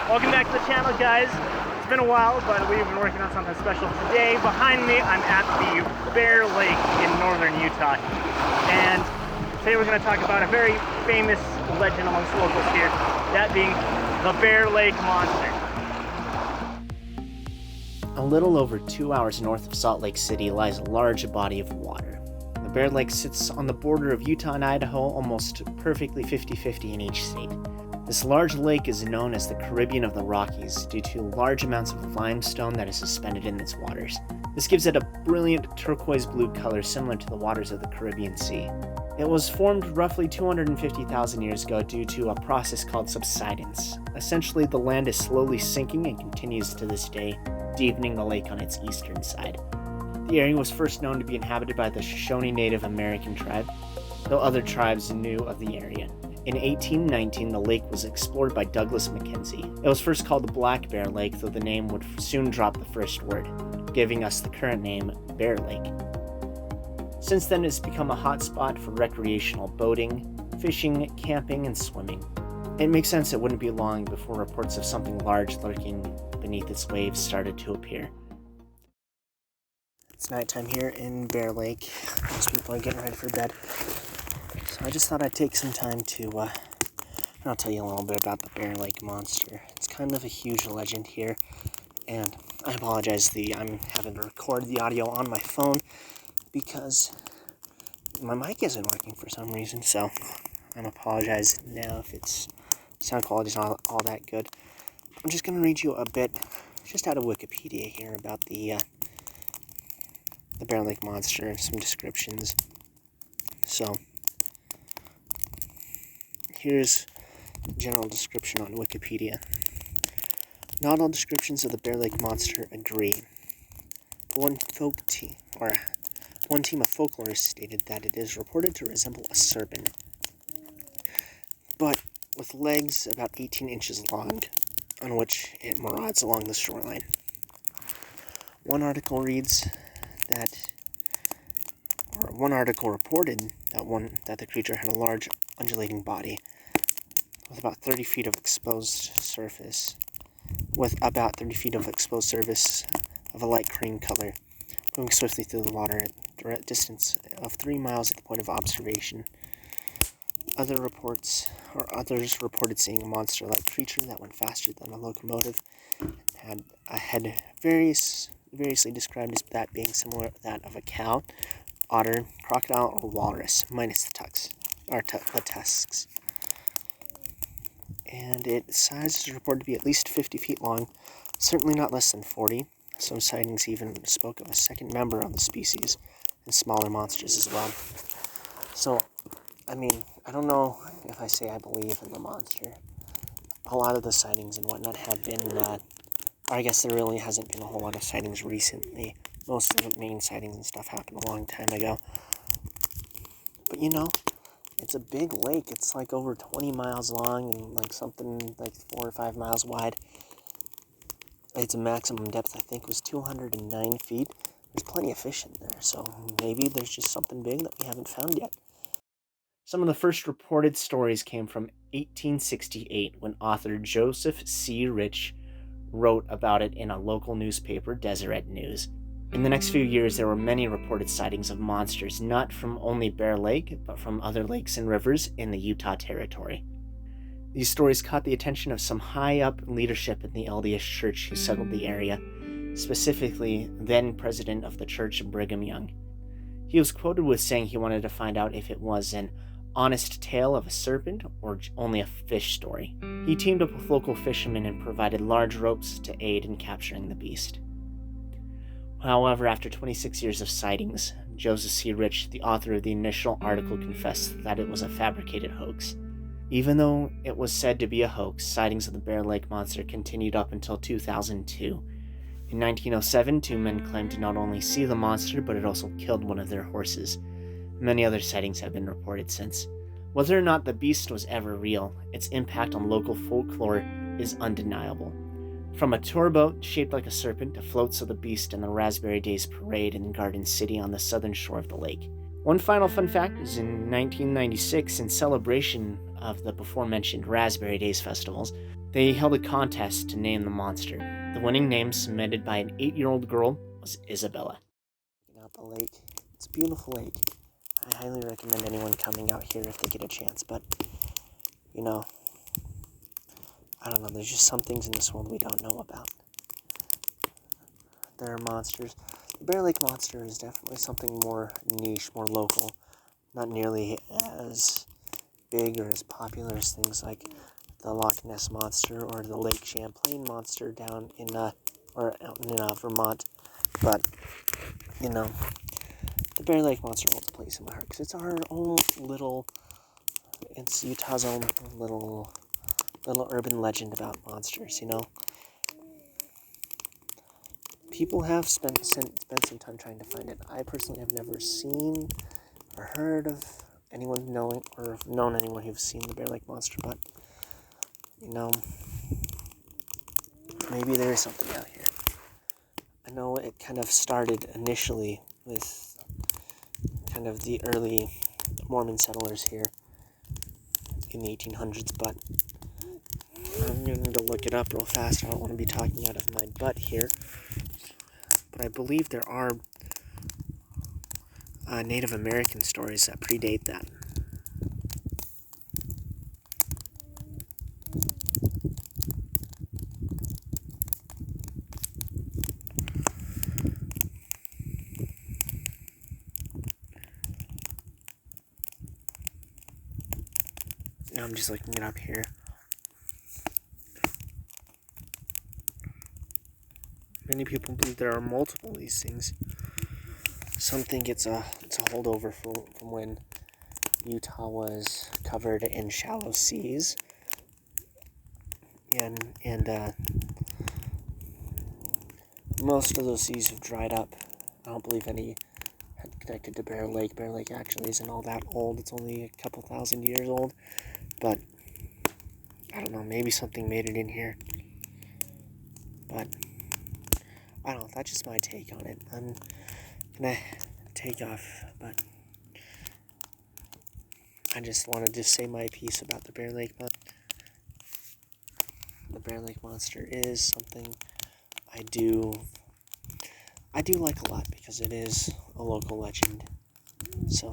Welcome back to the channel, guys. It's been a while, but we've been working on something special today. Behind me, I'm at the Bear Lake in northern Utah. And today we're going to talk about a very famous legend amongst locals here, that being the Bear Lake Monster. A little over 2 hours north of Salt Lake City lies a large body of water. The Bear Lake sits on the border of Utah and Idaho, almost perfectly 50-50 in each state. This large lake is known as the Caribbean of the Rockies due to large amounts of limestone that is suspended in its waters. This gives it a brilliant turquoise blue color similar to the waters of the Caribbean Sea. It was formed roughly 250,000 years ago due to a process called subsidence. Essentially, the land is slowly sinking and continues to this day, deepening the lake on its eastern side. The area was first known to be inhabited by the Shoshone Native American tribe, though other tribes knew of the area. In 1819, the lake was explored by Douglas Mackenzie. It was first called the Black Bear Lake, though the name would soon drop the first word, giving us the current name Bear Lake. Since then, it's become a hot spot for recreational boating, fishing, camping, and swimming. It makes sense it wouldn't be long before reports of something large lurking beneath its waves started to appear. It's nighttime here in Bear Lake. Most people are getting ready for bed. So I just thought I'd take some time to, I'll tell you a little bit about the Bear Lake Monster. It's kind of a huge legend here, and I apologize, I'm having to record the audio on my phone because my mic isn't working for some reason, so I'm apologizing now if its sound quality's not all that good. I'm just going to read you a bit, just out of Wikipedia here, about the Bear Lake Monster and some descriptions. So, here's a general description on Wikipedia. Not all descriptions of the Bear Lake Monster agree. One team of folklorists stated that it is reported to resemble a serpent, but with legs about 18 inches long, on which it marauds along the shoreline. One article reported that the creature had a large undulating body with about 30 feet of exposed surface of a light cream color, moving swiftly through the water at a distance of 3 miles at the point of observation. Others reported seeing a monster-like creature that went faster than a locomotive and had a head variously described as that being similar to that of a cow, otter, crocodile, or walrus, minus the tusks. And its size is reported to be at least 50 feet long, certainly not less than 40. Some sightings even spoke of a second member of the species, and smaller monsters as well. So, I don't know if I say I believe in the monster. A lot of the sightings and whatnot have been, I guess there really hasn't been a whole lot of sightings recently. Most of the main sightings and stuff happened a long time ago. But it's a big lake. It's like over 20 miles long and like something like 4 or 5 miles wide. Its maximum depth, I think, was 209 feet. There's plenty of fish in there, so maybe there's just something big that we haven't found yet. Some of the first reported stories came from 1868 when author Joseph C. Rich wrote about it in a local newspaper, Deseret News. In the next few years, there were many reported sightings of monsters, not from only Bear Lake, but from other lakes and rivers in the Utah Territory. These stories caught the attention of some high-up leadership in the LDS Church who settled the area, specifically then president of the church, Brigham Young. He was quoted with saying he wanted to find out if it was an honest tale of a serpent or only a fish story. He teamed up with local fishermen and provided large ropes to aid in capturing the beast. However, after 26 years of sightings, Joseph C. Rich, the author of the initial article, confessed that it was a fabricated hoax. Even though it was said to be a hoax, sightings of the Bear Lake Monster continued up until 2002. In 1907, 2 men claimed to not only see the monster, but it also killed one of their horses. Many other sightings have been reported since. Whether or not the beast was ever real, its impact on local folklore is undeniable. From a tour boat shaped like a serpent to floats of the beast in the Raspberry Days Parade in Garden City on the southern shore of the lake. One final fun fact is in 1996, in celebration of the before-mentioned Raspberry Days festivals, They held a contest to name the monster. The winning name, submitted by an 8-year-old girl, was Isabella. Out the lake. It's a beautiful lake. I highly recommend anyone coming out here if they get a chance, but, you know, I don't know, there's just some things in this world we don't know about. There are monsters. The Bear Lake Monster is definitely something more niche, more local, not nearly as big or as popular as things like the Loch Ness Monster or the Lake Champlain Monster down in, out in Vermont, but, you know, the Bear Lake Monster holds a place in my heart because it's our own little, it's Utah's own little urban legend about monsters, you know. People have spent some time trying to find it. I personally have never seen or heard of anyone knowing or known anyone who's seen the Bear Lake Monster, but, you know, maybe there is something out here. I know it kind of started initially with kind of the early Mormon settlers here in the 1800s, but I'm going to look it up real fast. I don't want to be talking out of my butt here, but I believe there are Native American stories that predate that. Now I'm just looking it up here. Many people believe there are multiple of these things. Some think it's a holdover from when Utah was covered in shallow seas, and most of those seas have dried up. I don't believe any had connected to Bear Lake. Bear Lake actually isn't all that old. It's only a couple thousand years old, but I don't know, maybe something made it in here. But I don't know, that's just my take on it. I'm gonna take off, but I just wanted to say my piece about the Bear Lake Monster. The Bear Lake Monster is something I do like a lot because it is a local legend. So,